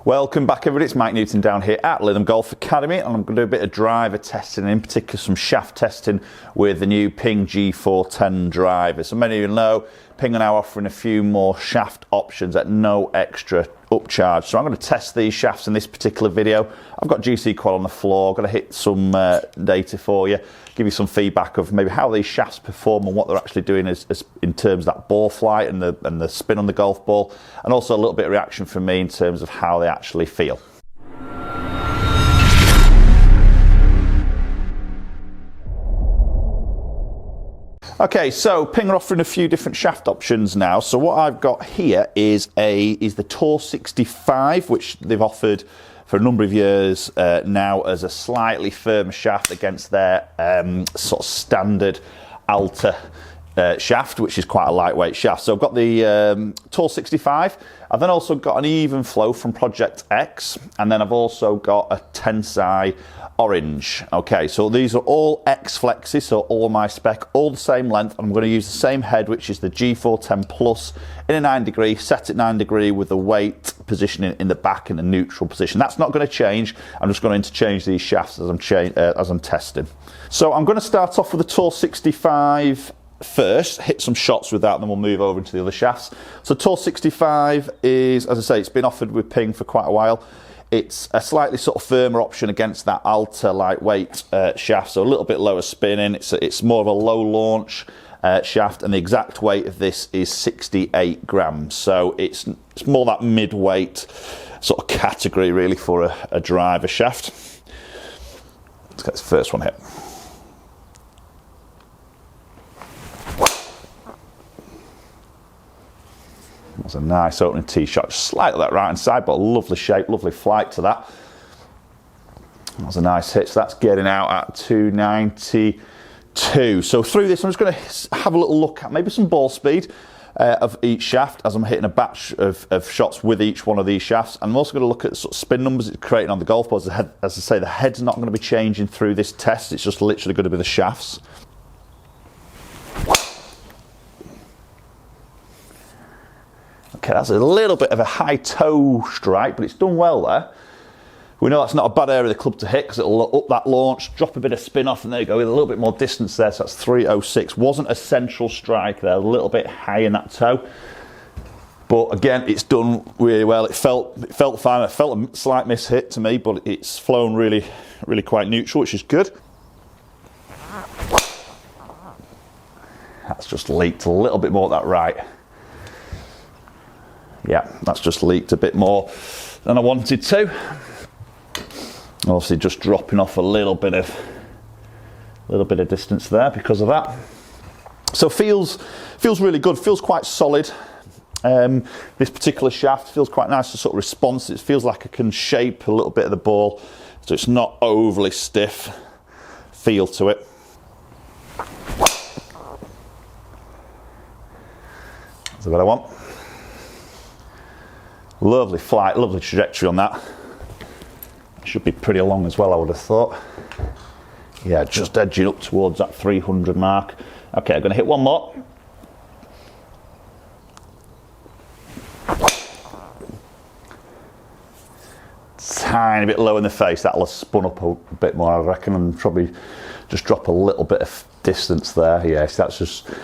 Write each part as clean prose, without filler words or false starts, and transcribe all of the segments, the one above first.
Welcome back everybody, it's Mike Newton down here at Lytham Golf Academy, and I'm going to do a bit of driver testing, and in particular some shaft testing with the new Ping G410 Driver. So many of you know, Ping are now offering a few more shaft options at no extra upcharge. So I'm going to test these shafts in this particular video. I've got GC quad on the floor, I'm going to hit some data for you, give you some feedback of maybe how these shafts perform and what they're actually doing as in terms of that ball flight and the spin on the golf ball, and also a little bit of reaction from me in terms of how they actually feel. Okay, so Ping are offering a few different shaft options now. So what I've got here is the Tour 65, which they've offered for a number of years now as a slightly firmer shaft against their sort of standard Alta shaft, which is quite a lightweight shaft. So I've got the Tour 65. I've then also got an even flow from Project X, and then I've also got a Tensei orange. Okay, so these are all X flexes, so all my spec, all the same length. I'm going to use the same head, which is the G410 Plus in a 9 degree, set at 9 degree with the weight positioning in the back in a neutral position. That's not going to change. I'm just going to interchange these shafts as I'm testing. So I'm going to start off with the Tour 65 first, hit some shots with that, and then we'll move over into the other shafts. So Tour 65 is, as I say, it's been offered with Ping for quite a while. It's a slightly sort of firmer option against that Alta lightweight shaft, so a little bit lower spinning. It's more of a low launch shaft, and the exact weight of this is 68 grams. So it's more that mid-weight sort of category really for a driver shaft. Let's get this first one hit. That's a nice opening tee shot, just slightly that right hand side, but a lovely shape, lovely flight to that. That's a nice hit, so that's getting out at 292. So through this, I'm just going to have a little look at maybe some ball speed of each shaft as I'm hitting a batch of shots with each one of these shafts. And I'm also going to look at sort of spin numbers it's creating on the golf ball. As I say, the head's not going to be changing through this test, it's just literally going to be the shafts. Okay, that's a little bit of a high toe strike, but it's done well there. We know that's not a bad area of the club to hit because it'll up that launch, drop a bit of spin off, and there you go, with a little bit more distance there. So that's 306. Wasn't a central strike there, a little bit high in that toe. But again, it's done really well. It felt fine. It felt a slight miss hit to me, but it's flown really, really quite neutral, which is good. That's just leaked a little bit more at that right. Yeah, that's just leaked a bit more than I wanted to. Obviously just dropping off a little bit of distance there because of that. So feels really good, feels quite solid. This particular shaft feels quite nice to sort of response. It feels like it can shape a little bit of the ball, so it's not overly stiff feel to it. That's what I want. Lovely flight, lovely trajectory on that. Should be pretty long as well, I would have thought. Yeah, just edging up towards that 300 mark. Okay, I'm going to hit one more. Tiny bit low in the face, that'll have spun up a bit more, I reckon, and probably just drop a little bit of distance there. Yes, that's just a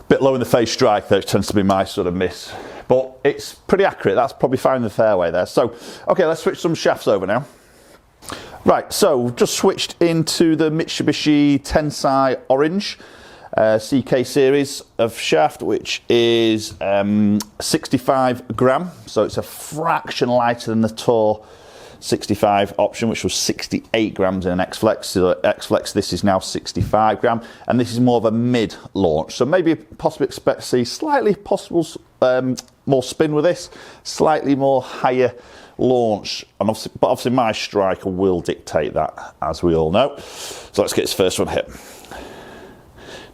bit low in the face strike there, which tends to be my sort of miss. But it's pretty accurate, that's probably fine in the fairway there. So, okay, let's switch some shafts over now. Right, so just switched into the Mitsubishi Tensei Orange CK series of shaft, which is 65 gram. So it's a fraction lighter than the Tour 65 option, which was 68 grams in an X-Flex. So X-Flex, this is now 65 gram, and this is more of a mid-launch. So maybe possibly expect to see slightly possible more spin with this, slightly more higher launch, and obviously my striker will dictate that, as we all know. So let's get this first one hit.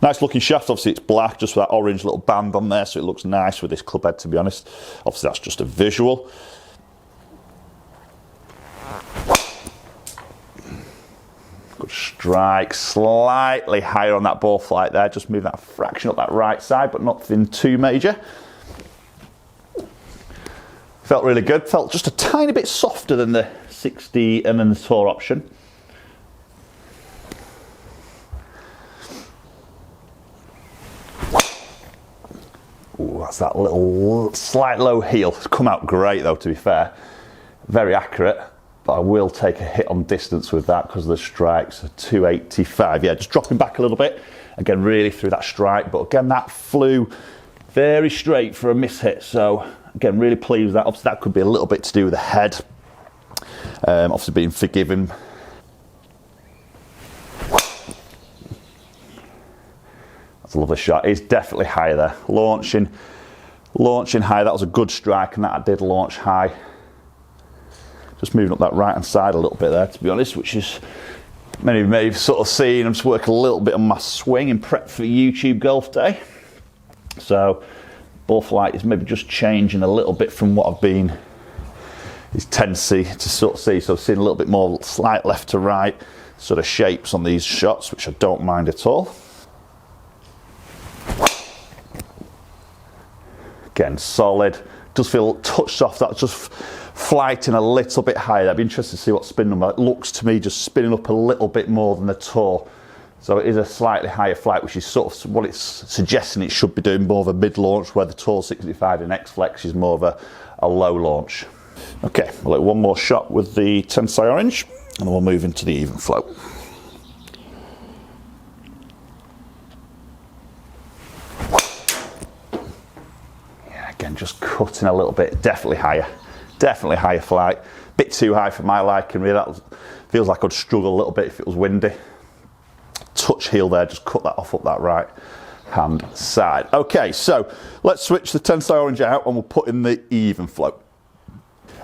Nice looking shaft, obviously it's black, just with that orange little band on there, so it looks nice with this club head, to be honest. Obviously that's just a visual. Good strike, slightly higher on that ball flight there, just move that fraction up that right side, but nothing too major. Felt really good. Felt just a tiny bit softer than the 60 and then the Tour option. Ooh, that's that little slight low heel. It's come out great though, to be fair. Very accurate, but I will take a hit on distance with that because of the strikes. 285. Yeah, just dropping back a little bit. Again, really through that strike, but again, that flew very straight for a miss hit. So again, really pleased with that. Obviously, that could be a little bit to do with the head. Obviously being forgiven. That's a lovely shot. It's definitely higher there. Launching high. That was a good strike, and that did launch high. Just moving up that right hand side a little bit there, to be honest, which is many may have sort of seen. I'm just working a little bit on my swing in prep for YouTube Golf Day. So ball flight is maybe just changing a little bit from what I've been. It's Tensei to sort of see. So I've seen a little bit more slight left to right sort of shapes on these shots, which I don't mind at all. Again, solid. Does feel a touch soft. That's just flighting a little bit higher. I'd be interested to see what spin number. It looks to me just spinning up a little bit more than the Tour. So it is a slightly higher flight, which is sort of what it's suggesting it should be doing, more of a mid-launch, where the Tour 65 in X-Flex is more of a low launch. Okay, we'll let one more shot with the Tensei orange, and then we'll move into the even flow. Again, just cutting a little bit, definitely higher flight. Bit too high for my liking, really. That feels like I'd struggle a little bit if it was windy. Touch heel there, just cut that off up that right hand side. Okay, so let's switch the Tensei orange out and we'll put in the even flow.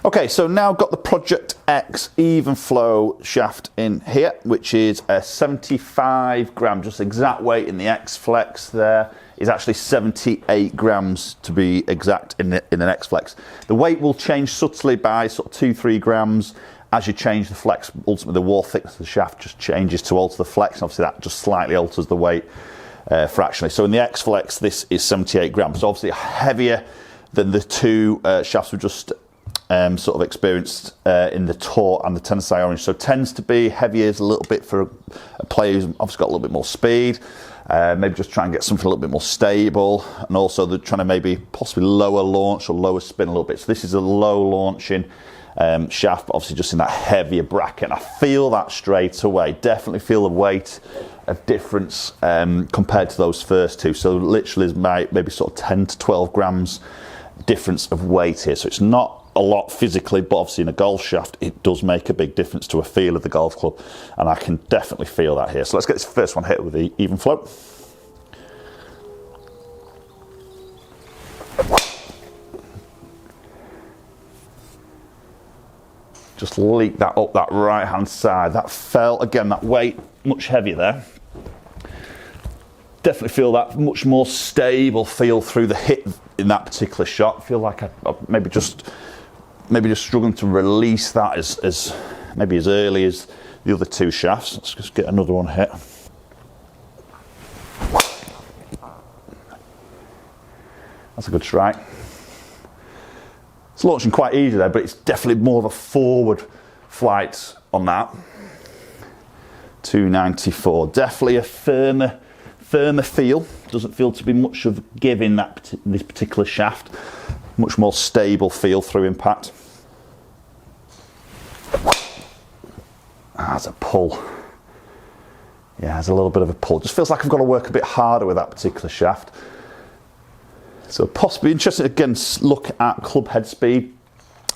Okay, so now got the Project X even flow shaft in here, which is a 75 gram, just exact weight in the X Flex there. Is actually 78 grams to be exact in an X Flex. The weight will change subtly by sort of 2-3 grams as you change the flex. Ultimately, the wall thickness of the shaft just changes to alter the flex. And obviously, that just slightly alters the weight fractionally. So in the X Flex, this is 78 grams. So obviously heavier than the two shafts we just sort of experienced in the Tour and the Tensei orange. So tends to be heavier a little bit for a player who's obviously got a little bit more speed. Maybe just try and get something a little bit more stable, and also they're trying to maybe possibly lower launch or lower spin a little bit. So this is a low launching shaft, but obviously just in that heavier bracket. And I feel that straight away. Definitely feel the weight of difference compared to those first two. So literally is maybe sort of 10 to 12 grams difference of weight here. So it's not a lot physically, but obviously in a golf shaft it does make a big difference to a feel of the golf club, and I can definitely feel that here. So let's get this first one hit with the even flow. Just leak that up that right hand side. That felt, again, that weight much heavier there. Definitely feel that much more stable feel through the hit in that particular shot. I feel like I maybe just struggling to release that as maybe as early as the other two shafts. Let's just get another one hit. That's a good strike. It's launching quite easy there, but it's definitely more of a forward flight on that. 294, definitely a firmer feel. Doesn't feel to be much of give in this particular shaft. Much more stable feel through impact. There's a pull. Yeah, there's a little bit of a pull. Just feels like I've got to work a bit harder with that particular shaft. So possibly interested again, look at club head speed.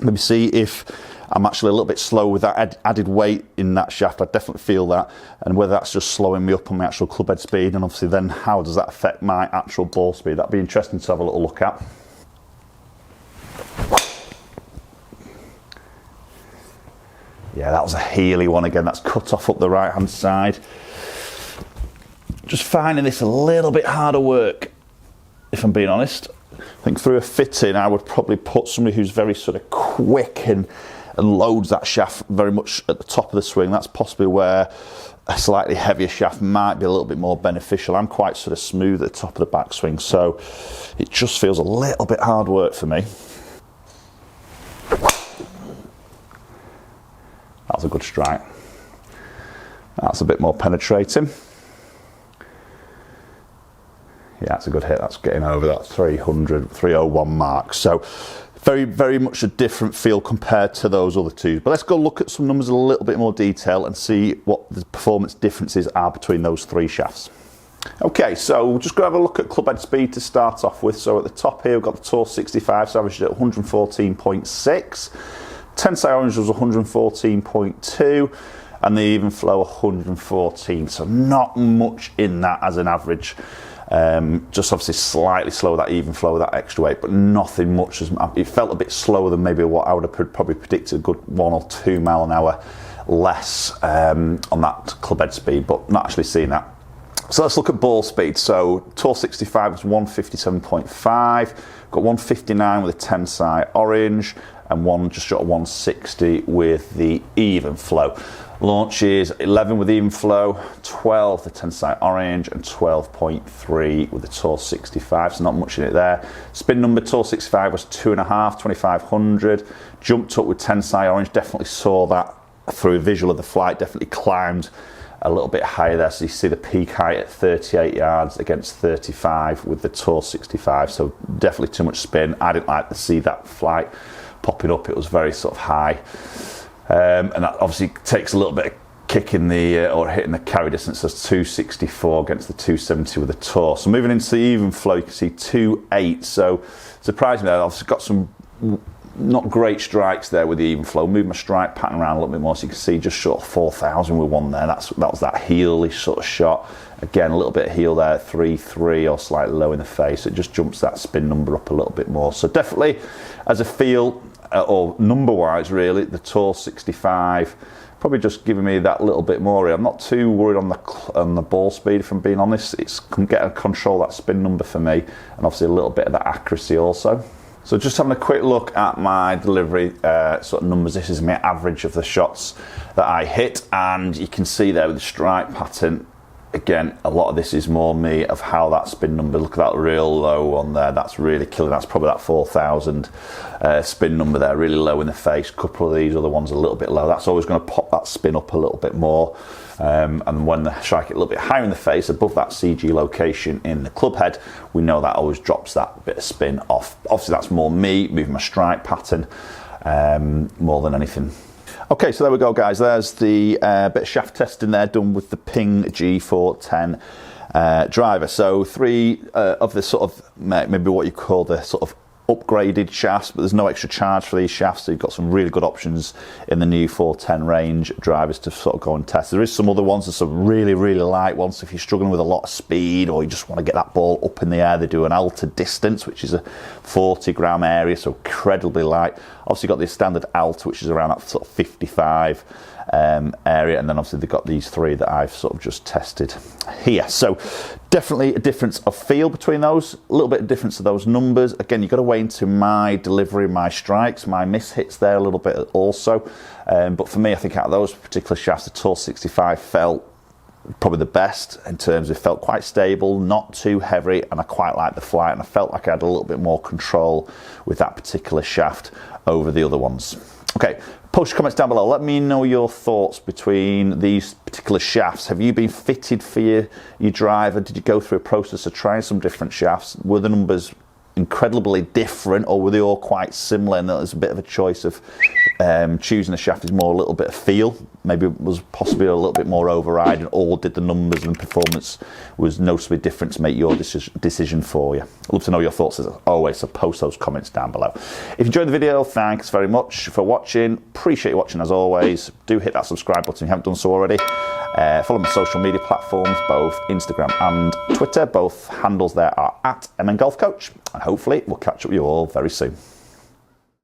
Maybe see if I'm actually a little bit slow with that added weight in that shaft. I definitely feel that, and whether that's just slowing me up on my actual club head speed, and obviously then how does that affect my actual ball speed. That'd be interesting to have a little look at. Yeah, that was a heely one again. That's cut off up the right hand side. Just finding this a little bit harder work, if I'm being honest. I think through a fitting, I would probably put somebody who's very sort of quick and loads that shaft very much at the top of the swing. That's possibly where a slightly heavier shaft might be a little bit more beneficial. I'm quite sort of smooth at the top of the backswing, so it just feels a little bit hard work for me. was a good strike. That's a bit more penetrating. Yeah, that's a good hit. That's getting over that 301 mark. So very, very much a different feel compared to those other two. But let's go look at some numbers in a little bit more detail and see what the performance differences are between those three shafts. Okay, so we're just going to have a look at club head speed to start off with. So at the top here, we've got the Tour 65, so averaged at 114.6. Tensei Orange was 114.2. And the even flow 114. So not much in that as an average. Just obviously slightly slower, that even flow with that extra weight, but nothing much. It felt a bit slower than maybe what I would have probably predicted, a good 1 or 2 mile an hour less on that club head speed, but not actually seeing that. So let's look at ball speed. So Tour 65 was 157.5, got 159 with a Tensei Orange, and one just short of 160 with the even flow. Launches 11 with even flow, 12 the Tensei Orange, and 12.3 with the Tour 65, so not much in it there. Spin number Tour 65 was 2.5, 2500. Jumped up with Tensei Orange, definitely saw that through a visual of the flight, definitely climbed a little bit higher there, so you see the peak height at 38 yards against 35 with the Tour 65, so definitely too much spin. I didn't like to see that flight popping up, it was very sort of high. And that obviously takes a little bit of kick in the or hitting the carry distance. That's 264 against the 270 with the Tour. So moving into the even flow, you can see 2.8. So surprisingly, I've obviously got some not great strikes there with the even flow. Move my strike pattern around a little bit more, so you can see just short of 4,000 with one there. That was that heelish sort of shot. Again, a little bit of heel there, 3.3 or slightly low in the face. It just jumps that spin number up a little bit more. So definitely, as a feel, or number-wise really, the Tour 65 probably just giving me that little bit more here. I'm not too worried on the ball speed, if I'm being honest. It's getting control that spin number for me, and obviously a little bit of that accuracy also. So just having a quick look at my delivery sort of numbers. This is my average of the shots that I hit, and you can see there with the strike pattern, again, a lot of this is more me of how that spin number, look at that real low on there, that's really killing. That's probably that 4,000 spin number there, really low in the face. A couple of these other ones a little bit low. That's always going to pop that spin up a little bit more. And when the strike it a little bit higher in the face, above that CG location in the club head, we know that always drops that bit of spin off. Obviously that's more me moving my strike pattern more than anything. Okay, so there we go, guys. There's the bit of shaft testing there done with the Ping G410 driver. So 3 of the sort of maybe what you call the sort of upgraded shafts, but there's no extra charge for these shafts, so you've got some really good options in the new 410 range drivers to sort of go and test. There is some other ones, there's some really light ones. So if you're struggling with a lot of speed, or you just want to get that ball up in the air, they do an alta distance, which is a 40 gram area, so incredibly light. Obviously got the standard alta, which is around that sort of 55 area, and then obviously they've got these 3 that I've sort of just tested here. So definitely a difference of feel between those, a little bit of difference of those numbers. Again, you've got to weigh into my delivery, my strikes, my miss hits there a little bit also. But for me, I think out of those particular shafts, the Tour 65 felt probably the best in terms of it felt quite stable, not too heavy, and I quite liked the flight, and I felt like I had a little bit more control with that particular shaft over the other ones. Okay, post your comments down below. Let me know your thoughts between these particular shafts. Have you been fitted for your driver? Did you go through a process of trying some different shafts? Were the numbers incredibly different, or were they all quite similar, and there's a bit of a choice of choosing a shaft is more a little bit of feel, maybe it was possibly a little bit more overriding, or did the numbers and performance was noticeably different to make your decision for you? I'd love to know your thoughts as always, so post those comments down below. If you enjoyed the video, thanks very much for watching. Appreciate you watching as always. Do hit that subscribe button if you haven't done so already. Follow my social media platforms, both Instagram and Twitter. Both handles there are at MN Golf Coach, and hopefully we'll catch up with you all very soon.